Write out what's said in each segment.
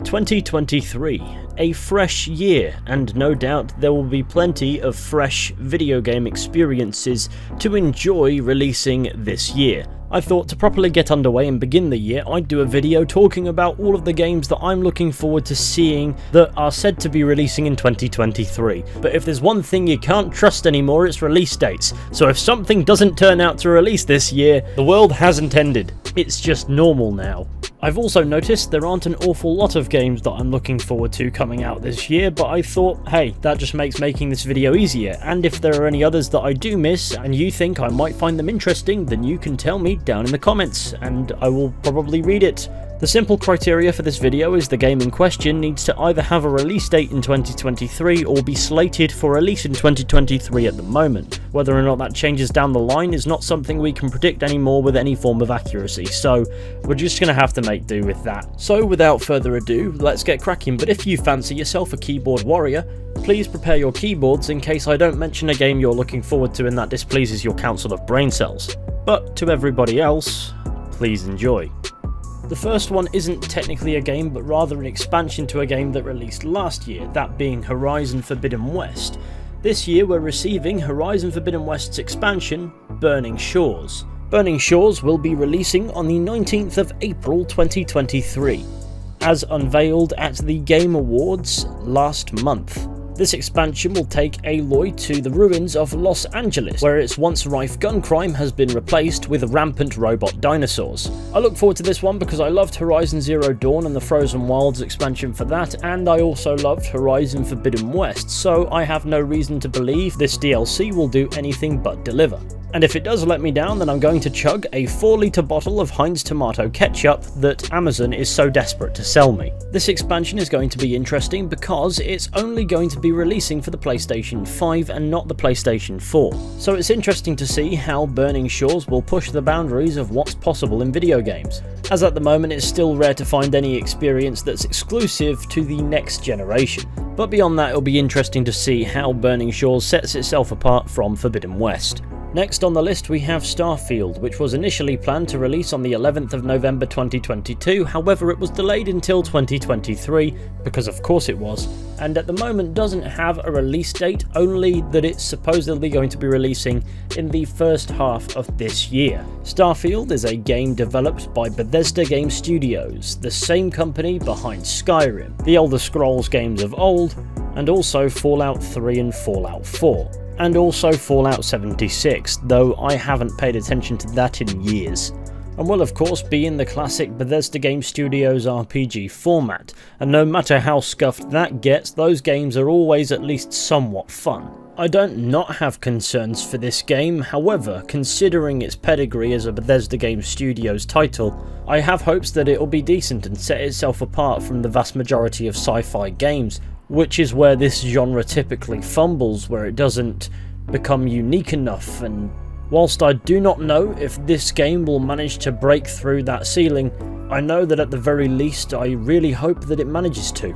2023, a fresh year, and no doubt there will be plenty of fresh video game experiences to enjoy releasing this year. I thought to properly get underway and begin the year, I'd do a video talking about all of the games that I'm looking forward to seeing that are said to be releasing in 2023. But if there's one thing you can't trust anymore, it's release dates. So if something doesn't turn out to release this year, the world hasn't ended. It's just normal now. I've also noticed there aren't an awful lot of games that I'm looking forward to coming out this year, but I thought, hey, that just makes making this video easier, and if there are any others that I do miss and you think I might find them interesting, then you can tell me down in the comments, and I will probably read it. The simple criteria for this video is the game in question needs to either have a release date in 2023 or be slated for release in 2023 at the moment. Whether or not that changes down the line is not something we can predict anymore with any form of accuracy, so we're just going to have to make do with that. So without further ado, let's get cracking, but if you fancy yourself a keyboard warrior, please prepare your keyboards in case I don't mention a game you're looking forward to and that displeases your council of brain cells. But to everybody else, please enjoy. The first one isn't technically a game, but rather an expansion to a game that released last year, that being Horizon Forbidden West. This year we're receiving Horizon Forbidden West's expansion, Burning Shores. Burning Shores will be releasing on the 19th of April 2023, as unveiled at the Game Awards last month. This expansion will take Aloy to the ruins of Los Angeles, where its once rife gun crime has been replaced with rampant robot dinosaurs. I look forward to this one because I loved Horizon Zero Dawn and the Frozen Wilds expansion for that, and I also loved Horizon Forbidden West, so I have no reason to believe this DLC will do anything but deliver. And if it does let me down, then I'm going to chug a 4-litre bottle of Heinz tomato ketchup that Amazon is so desperate to sell me. This expansion is going to be interesting because it's only going to be releasing for the PlayStation 5 and not the PlayStation 4. So it's interesting to see how Burning Shores will push the boundaries of what's possible in video games, as at the moment it's still rare to find any experience that's exclusive to the next generation. But beyond that, it'll be interesting to see how Burning Shores sets itself apart from Forbidden West. Next on the list we have Starfield, which was initially planned to release on the 11th of November 2022, however it was delayed until 2023, because of course it was, and at the moment doesn't have a release date, only that it's supposedly going to be releasing in the first half of this year. Starfield is a game developed by Bethesda Game Studios, the same company behind Skyrim, the Elder Scrolls games of old, and also Fallout 3 and Fallout 4. And also Fallout 76, though I haven't paid attention to that in years. And will of course be in the classic Bethesda Game Studios RPG format, and no matter how scuffed that gets, those games are always at least somewhat fun. I don't not have concerns for this game, however, considering its pedigree as a Bethesda Game Studios title, I have hopes that it will be decent and set itself apart from the vast majority of sci-fi games, which is where this genre typically fumbles, where it doesn't become unique enough, and whilst I do not know if this game will manage to break through that ceiling, I know that at the very least I really hope that it manages to.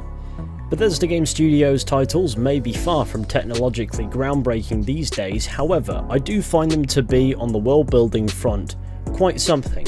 Bethesda Game Studios titles may be far from technologically groundbreaking these days, however I do find them to be, on the world building front, quite something.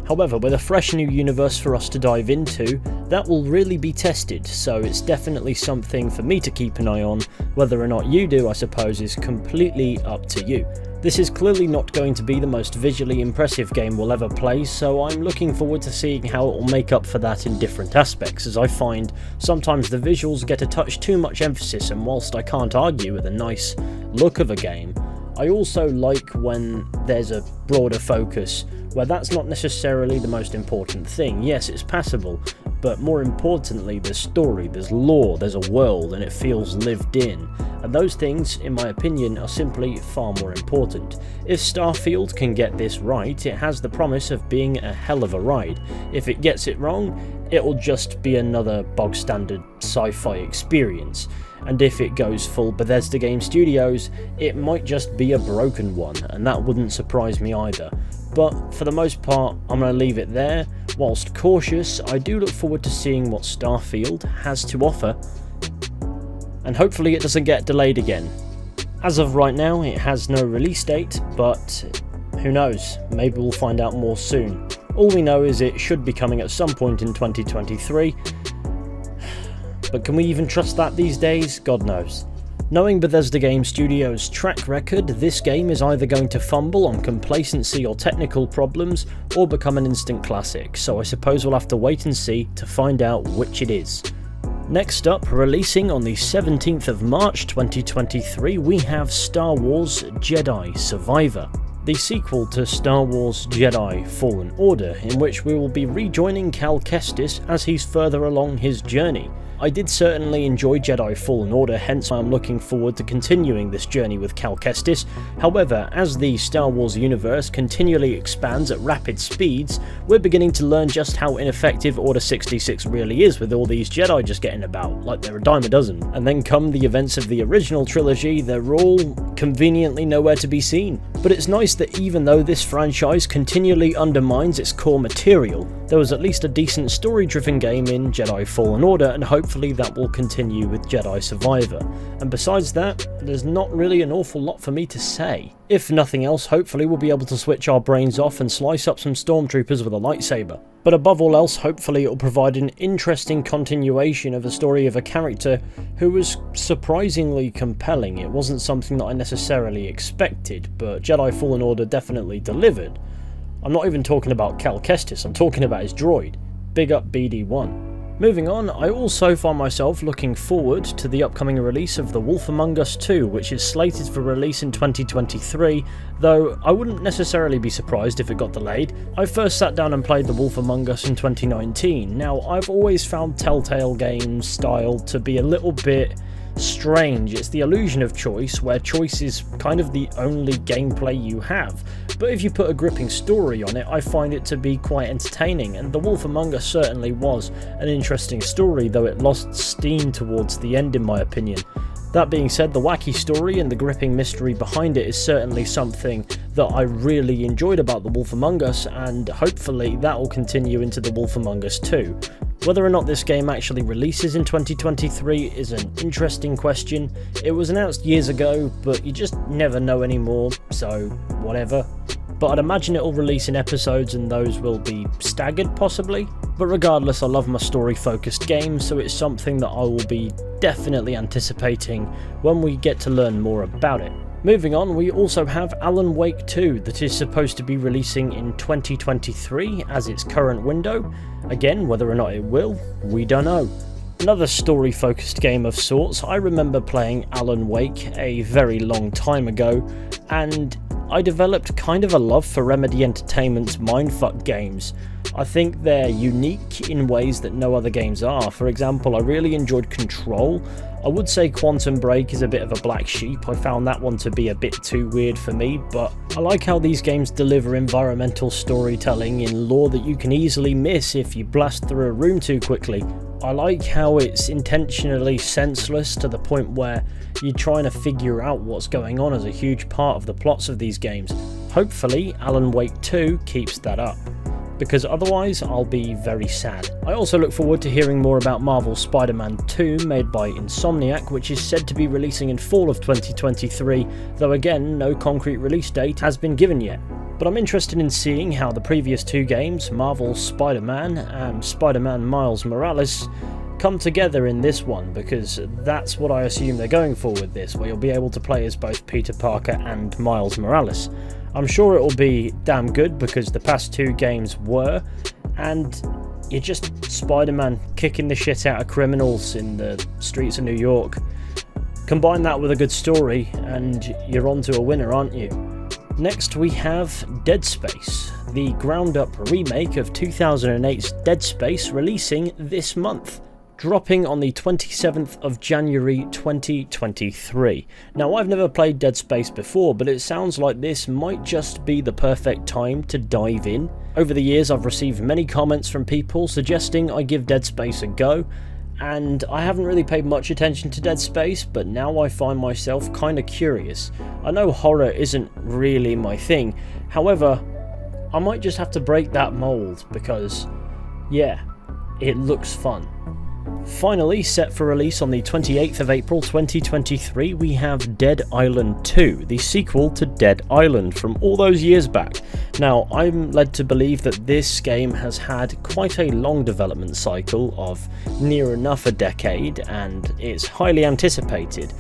However, with a fresh new universe for us to dive into, that will really be tested, so it's definitely something for me to keep an eye on. Whether or not you do, I suppose, is completely up to you. This is clearly not going to be the most visually impressive game we'll ever play, so I'm looking forward to seeing how it will make up for that in different aspects, as I find sometimes the visuals get a touch too much emphasis, and whilst I can't argue with a nice look of a game, I also like when there's a broader focus, where that's not necessarily the most important thing. Yes, it's passable, but more importantly, there's story, there's lore, there's a world, and it feels lived in. And those things, in my opinion, are simply far more important. If Starfield can get this right, it has the promise of being a hell of a ride. If it gets it wrong, it'll just be another bog standard sci-fi experience. And if it goes full Bethesda Game Studios, it might just be a broken one, and that wouldn't surprise me either. But for the most part, I'm going to leave it there. Whilst cautious, I do look forward to seeing what Starfield has to offer, and hopefully it doesn't get delayed again. As of right now, it has no release date, but who knows, maybe we'll find out more soon. All we know is it should be coming at some point in 2023, But can we even trust that these days? God knows. Knowing Bethesda Game Studios' track record, this game is either going to fumble on complacency or technical problems, or become an instant classic, so I suppose we'll have to wait and see to find out which it is. Next up, releasing on the 17th of March 2023, we have Star Wars Jedi Survivor, the sequel to Star Wars Jedi Fallen Order, in which we will be rejoining Cal Kestis as he's further along his journey. I did certainly enjoy Jedi Fallen Order, hence I'm looking forward to continuing this journey with Cal Kestis. However, as the Star Wars universe continually expands at rapid speeds, we're beginning to learn just how ineffective Order 66 really is, with all these Jedi just getting about like they're a dime a dozen. And then come the events of the original trilogy, they're all conveniently nowhere to be seen. But it's nice that even though this franchise continually undermines its core material, there was at least a decent story-driven game in Jedi Fallen Order, and hopefully that will continue with Jedi Survivor. And besides that, there's not really an awful lot for me to say. If nothing else, hopefully we'll be able to switch our brains off and slice up some stormtroopers with a lightsaber. But above all else, hopefully it'll provide an interesting continuation of the story of a character who was surprisingly compelling. It wasn't something that I necessarily expected, but Jedi Fallen Order definitely delivered. I'm not even talking about Cal Kestis, I'm talking about his droid. Big up BD1. Moving on, I also find myself looking forward to the upcoming release of The Wolf Among Us 2, which is slated for release in 2023, though I wouldn't necessarily be surprised if it got delayed. I first sat down and played The Wolf Among Us in 2019. Now, I've always found Telltale Games style to be a little bit strange. It's the illusion of choice, where choice is kind of the only gameplay you have. But if you put a gripping story on it, I find it to be quite entertaining, and The Wolf Among Us certainly was an interesting story, though it lost steam towards the end in my opinion. That being said, the wacky story and the gripping mystery behind it is certainly something that I really enjoyed about The Wolf Among Us, and hopefully that will continue into The Wolf Among Us 2. Whether or not this game actually releases in 2023 is an interesting question. It was announced years ago, but you just never know anymore, so whatever. But I'd imagine it'll release in episodes and those will be staggered possibly. But regardless, I love my story-focused games, so it's something that I will be definitely anticipating when we get to learn more about it. Moving on, we also have Alan Wake 2 that is supposed to be releasing in 2023 as its current window. Again, whether or not it will, we don't know. Another story-focused game of sorts. I remember playing Alan Wake a very long time ago, and I developed kind of a love for Remedy Entertainment's mindfuck games. I think they're unique in ways that no other games are. For example, I really enjoyed Control. I would say Quantum Break is a bit of a black sheep. I found that one to be a bit too weird for me, but I like how these games deliver environmental storytelling in lore that you can easily miss if you blast through a room too quickly. I like how it's intentionally senseless to the point where you're trying to figure out what's going on as a huge part of the plots of these games. Hopefully, Alan Wake 2 keeps that up, because otherwise I'll be very sad. I also look forward to hearing more about Marvel's Spider-Man 2 made by Insomniac, which is said to be releasing in fall of 2023, though again no concrete release date has been given yet. But I'm interested in seeing how the previous two games, Marvel's Spider-Man and Spider-Man Miles Morales, come together in this one, because that's what I assume they're going for with this, where you'll be able to play as both Peter Parker and Miles Morales. I'm sure it'll be damn good, because the past two games were, and you're just Spider-Man kicking the shit out of criminals in the streets of New York. Combine that with a good story and you're on to a winner, aren't you? Next we have Dead Space, the ground-up remake of 2008's Dead Space, releasing this month, dropping on the 27th of January 2023. Now, I've never played Dead Space before, but it sounds like this might just be the perfect time to dive in. Over the years, I've received many comments from people suggesting I give Dead Space a go, and I haven't really paid much attention to Dead Space, but now I find myself kinda curious. I know horror isn't really my thing, however, I might just have to break that mold because, yeah, it looks fun. Finally, set for release on the 28th of April 2023, we have Dead Island 2, the sequel to Dead Island from all those years back. Now, I'm led to believe that this game has had quite a long development cycle of near enough a decade, and it's highly anticipated.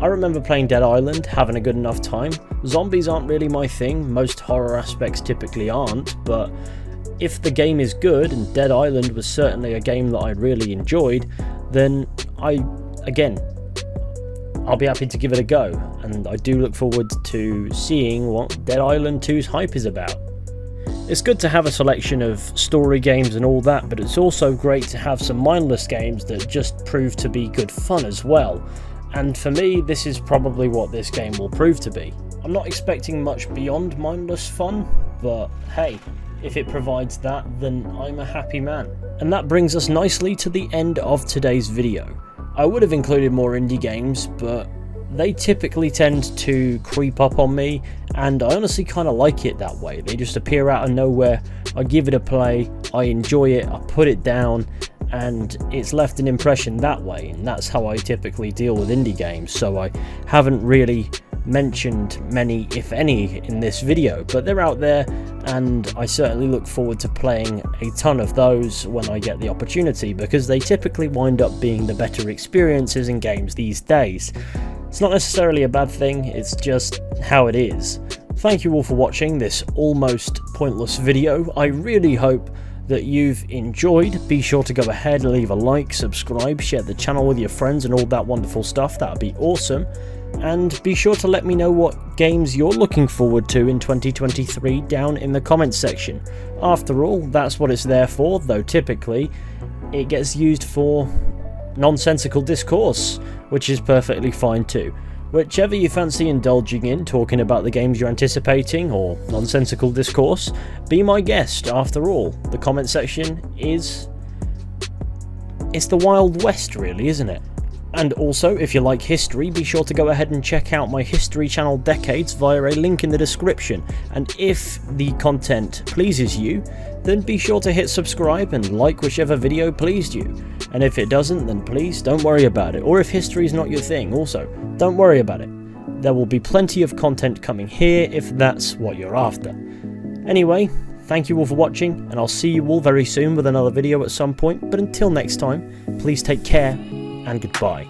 I remember playing Dead Island, having a good enough time. Zombies aren't really my thing, most horror aspects typically aren't, but if the game is good, and Dead Island was certainly a game that I really enjoyed, then I'll be happy to give it a go, and I do look forward to seeing what Dead Island 2's hype is about. It's good to have a selection of story games and all that, but it's also great to have some mindless games that just prove to be good fun as well, and for me this is probably what this game will prove to be. I'm not expecting much beyond mindless fun, but hey, if it provides that, then I'm a happy man. And that brings us nicely to the end of today's video. I would have included more indie games, but they typically tend to creep up on me, and I honestly kind of like it that way. They just appear out of nowhere, I give it a play, I enjoy it, I put it down, and it's left an impression that way, and that's how I typically deal with indie games, so I haven't really mentioned many, if any, in this video, but they're out there, and I certainly look forward to playing a ton of those when I get the opportunity, because they typically wind up being the better experiences in games these days. It's not necessarily a bad thing, it's just how it is. Thank you all for watching this almost pointless video. I really hope that you've enjoyed. Be sure to go ahead and leave a like, subscribe, share the channel with your friends and all that wonderful stuff, that would be awesome. And be sure to let me know what games you're looking forward to in 2023 down in the comments section. After all, that's what it's there for, though typically it gets used for nonsensical discourse, which is perfectly fine too. Whichever you fancy indulging in, talking about the games you're anticipating or nonsensical discourse, be my guest. After all, the comment section it's the Wild West really, isn't it? And also, if you like history, be sure to go ahead and check out my history channel Decades via a link in the description. And if the content pleases you, then be sure to hit subscribe and like whichever video pleased you. And if it doesn't, then please don't worry about it. Or if history is not your thing, also, don't worry about it. There will be plenty of content coming here if that's what you're after. Anyway, thank you all for watching, and I'll see you all very soon with another video at some point. But until next time, please take care, and goodbye.